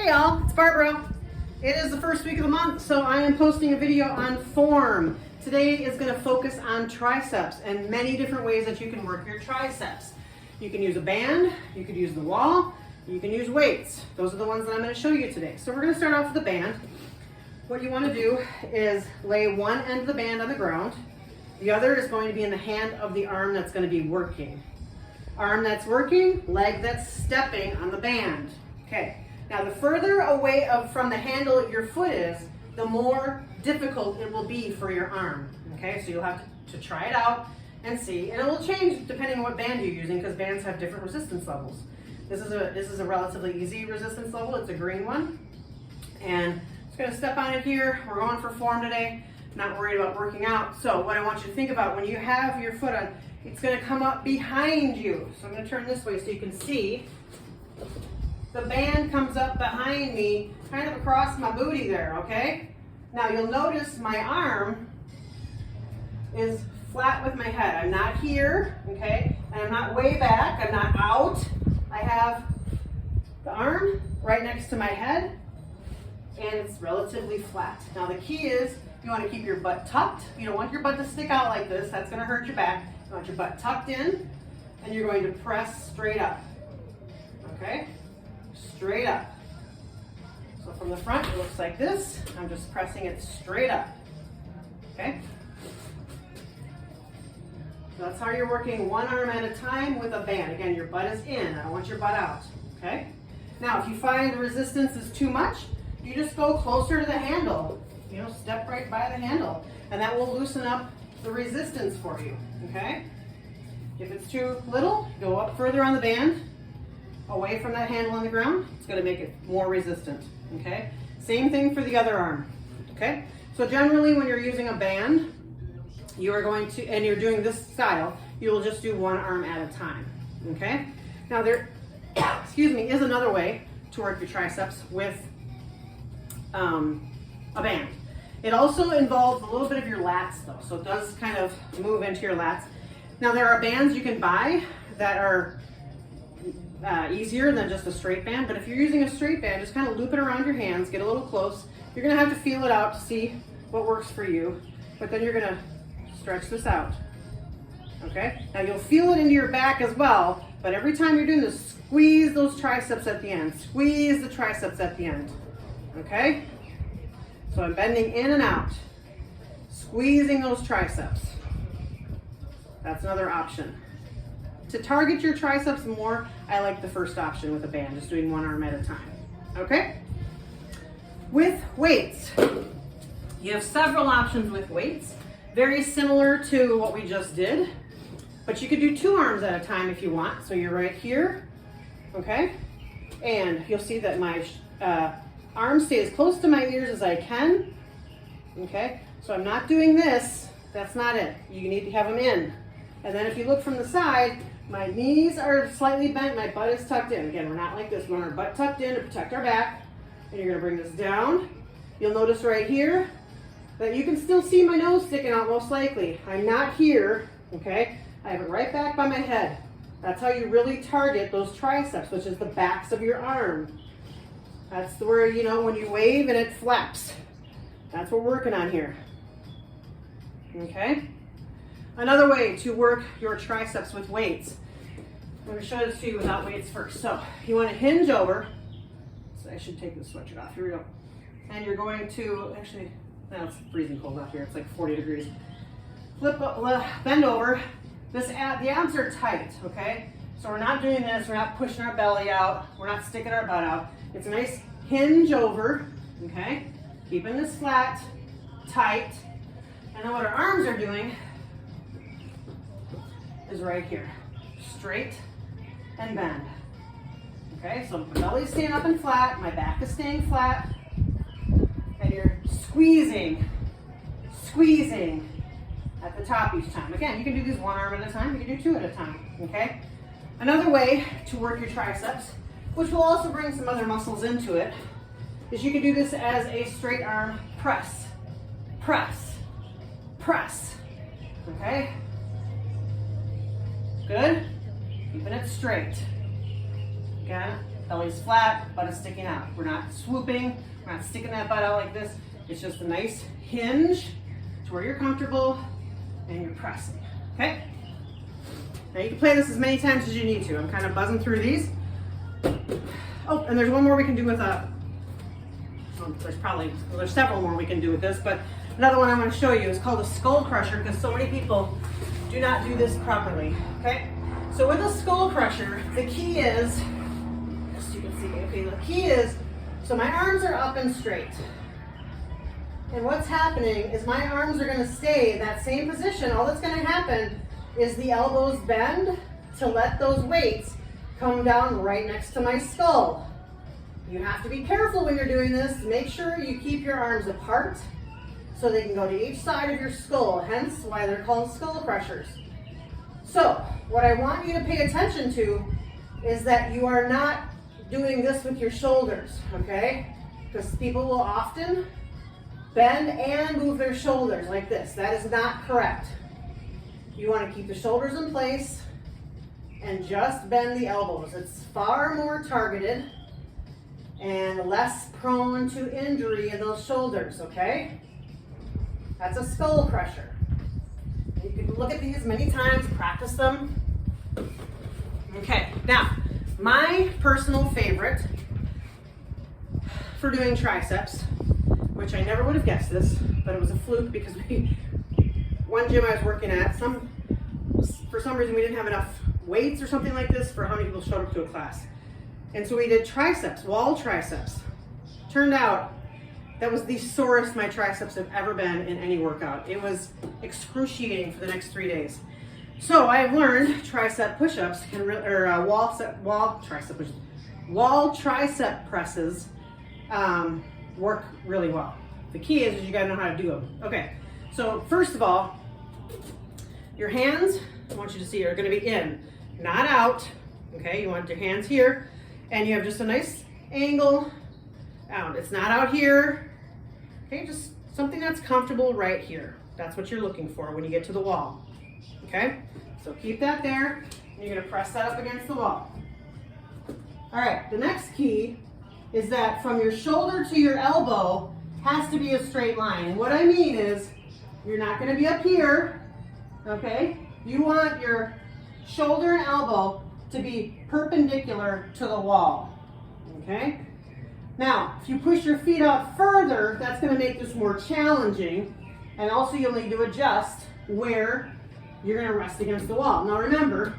Hey y'all, it's Barbara. It is the first week of the month, so I am posting a video on form. Today is going to focus on triceps and many different ways that you can work your triceps. You can use a band, you could use the wall, you can use weights. Those are the ones that I'm going to show you today. So we're going to start off with the band. What you want to do is lay one end of the band on the ground. The other is going to be in the hand of the arm that's going to be working. Arm that's working, leg that's stepping on the band. Okay. Now the further away from the handle your foot is, the more difficult it will be for your arm. Okay, so you'll have to try it out and see, and it will change depending on what band you're using because bands have different resistance levels. This is a relatively easy resistance level. It's a green one, and just gonna step on it here. We're going for form today. Not worried about working out. So what I want you to think about when you have your foot on, it's gonna come up behind you. So I'm gonna turn this way so you can see. The band comes up behind me, kind of across my booty there, okay? Now you'll notice my arm is flat with my head. I'm not here, okay? And I'm not way back, I'm not out. I have the arm right next to my head, and it's relatively flat. Now the key is, you wanna keep your butt tucked. You don't want your butt to stick out like this, that's gonna hurt your back. You want your butt tucked in, and you're going to press straight up, okay? Straight up. So from the front, it looks like this. I'm just pressing it straight up. Okay? So that's how you're working one arm at a time with a band. Again, your butt is in. I don't want your butt out. Okay? Now, if you find the resistance is too much, you just go closer to the handle. You know, step right by the handle. And that will loosen up the resistance for you. Okay? If it's too little, go up further on the band, away from that handle on the ground. It's going to make it more resistant, okay? Same thing for the other arm, okay? So generally when you're using a band, you are going to, and you're doing this style, you will just do one arm at a time, okay? Now there, is another way to work your triceps with a band. It also involves a little bit of your lats though, so it does kind of move into your lats. Now there are bands you can buy that are easier than just a straight band, but if you're using a straight band, just kind of loop it around your hands, get a little close. You're gonna have to feel it out to see what works for you, but then you're gonna stretch this out, okay? Now you'll feel it into your back as well, but every time you're doing this, squeeze those triceps at the end, squeeze the triceps at the end, okay? So I'm bending in and out, squeezing those triceps. That's another option. To target your triceps more, I like the first option with a band, just doing one arm at a time, okay? With weights, you have several options with weights, very similar to what we just did, but you could do two arms at a time if you want. So you're right here, okay? And you'll see that my arms stay as close to my ears as I can, okay? So I'm not doing this, that's not it. You need to have them in. And then if you look from the side, my knees are slightly bent, my butt is tucked in. Again, we're not like this. We want our butt tucked in to protect our back. And you're gonna bring this down. You'll notice right here that you can still see my nose sticking out most likely. I'm not here, okay? I have it right back by my head. That's how you really target those triceps, which is the backs of your arm. That's where, you know, when you wave and it flaps. That's what we're working on here, okay? Another way to work your triceps with weights. I'm going to show this to you without weights first. So you want to hinge over. So I should take the sweatshirt off. Here we go. And you're going to, actually, now it's freezing cold out here. It's like 40 degrees. Bend over. The abs are tight, okay? So we're not doing this. We're not pushing our belly out. We're not sticking our butt out. It's a nice hinge over, okay? Keeping this flat, tight. And then what our arms are doing is right here, straight and bend. Okay, so my belly's staying up and flat, my back is staying flat, and you're squeezing at the top each time. Again, you can do these one arm at a time, you can do two at a time, okay? Another way to work your triceps, which will also bring some other muscles into it, is you can do this as a straight arm press, press, press, okay? Good. Keeping it straight. Again, Belly's flat, butt is sticking out. We're not swooping, we're not sticking that butt out like this. It's just a nice hinge to where you're comfortable and you're pressing, okay? Now you can play this as many times as you need to. I'm kind of buzzing through these. Oh, and there's one more we can do with there's several more we can do with this, but another one I want to show you is called a skull crusher, because so many people do not do this properly, okay? So with a skull crusher, the key is, as you can see, okay, the key is, so my arms are up and straight. And what's happening is my arms are going to stay in that same position. All that's going to happen is the elbows bend to let those weights come down right next to my skull. You have to be careful when you're doing this. Make sure you keep your arms apart so they can go to each side of your skull, hence why they're called skull crushers. So, what I want you to pay attention to is that you are not doing this with your shoulders, okay? Because people will often bend and move their shoulders like this. That is not correct. You want to keep the shoulders in place and just bend the elbows. It's far more targeted and less prone to injury in those shoulders, okay? That's a skull crusher. You can look at these many times, practice them. Okay, now, my personal favorite for doing triceps, which I never would have guessed this, but it was a fluke because one gym I was working at, for some reason we didn't have enough weights or something like this for how many people showed up to a class. And so we did triceps, wall triceps. Turned out that was the sorest my triceps have ever been in any workout. It was excruciating for the next 3 days. So I've learned tricep push-ups wall tricep presses work really well. The key is you gotta know how to do them. Okay, so first of all, your hands, I want you to see, are gonna be in, not out. Okay, you want your hands here, and you have just a nice angle out. It's not out here. Okay, just something that's comfortable right here. That's what you're looking for when you get to the wall. Okay, so keep that there, and you're gonna press that up against the wall. All right, the next key is that from your shoulder to your elbow has to be a straight line. And what I mean is, you're not gonna be up here, okay? You want your shoulder and elbow to be perpendicular to the wall, okay? Now, if you push your feet out further, that's gonna make this more challenging, and also you'll need to adjust where you're gonna rest against the wall. Now remember,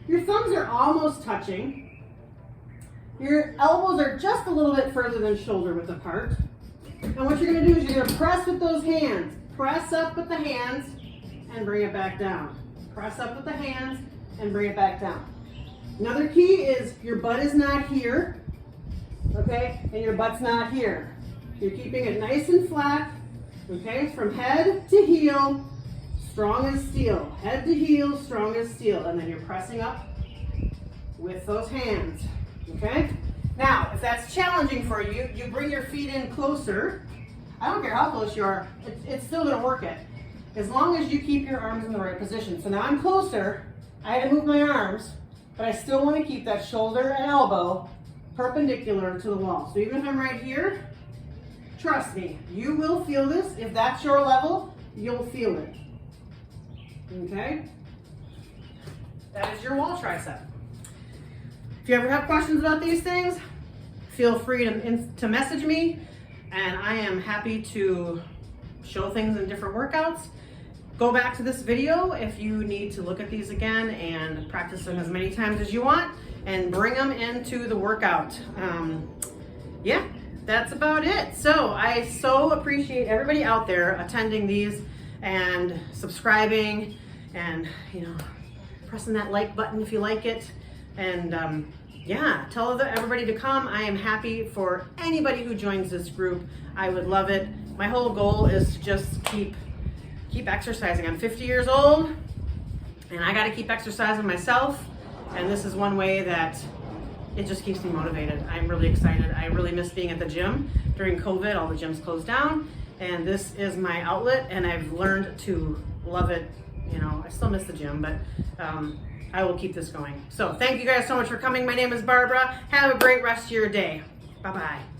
your thumbs are almost touching. Your elbows are just a little bit further than shoulder width apart. And what you're gonna do is you're gonna press with those hands. Press up with the hands and bring it back down. Press up with the hands and bring it back down. Another key is your butt is not here, okay? And your butt's not here. You're keeping it nice and flat, okay? From head to heel, strong as steel. Head to heel, strong as steel. And then you're pressing up with those hands. Okay? Now, if that's challenging for you, you bring your feet in closer. I don't care how close you are, it's still gonna work it. As long as you keep your arms in the right position. So now I'm closer, I had to move my arms, but I still wanna keep that shoulder and elbow perpendicular to the wall. So even if I'm right here, trust me, you will feel this. If that's your level, you'll feel it. Okay? That is your wall tricep. If you ever have questions about these things, feel free to message me, and I am happy to show things in different workouts. Go back to this video if you need to look at these again and practice them as many times as you want, and bring them into the workout. Yeah, that's about it. So I so appreciate everybody out there attending these and subscribing and, you know, pressing that like button if you like it. And yeah, tell everybody to come. I am happy for anybody who joins this group. I would love it. My whole goal is to just keep exercising. I'm 50 years old and I got to keep exercising myself. And this is one way that it just keeps me motivated. I'm really excited. I really miss being at the gym. During COVID, all the gyms closed down, and this is my outlet, and I've learned to love it. You know, I still miss the gym, but I will keep this going. So thank you guys so much for coming. My name is Barbara. Have a great rest of your day. Bye-bye.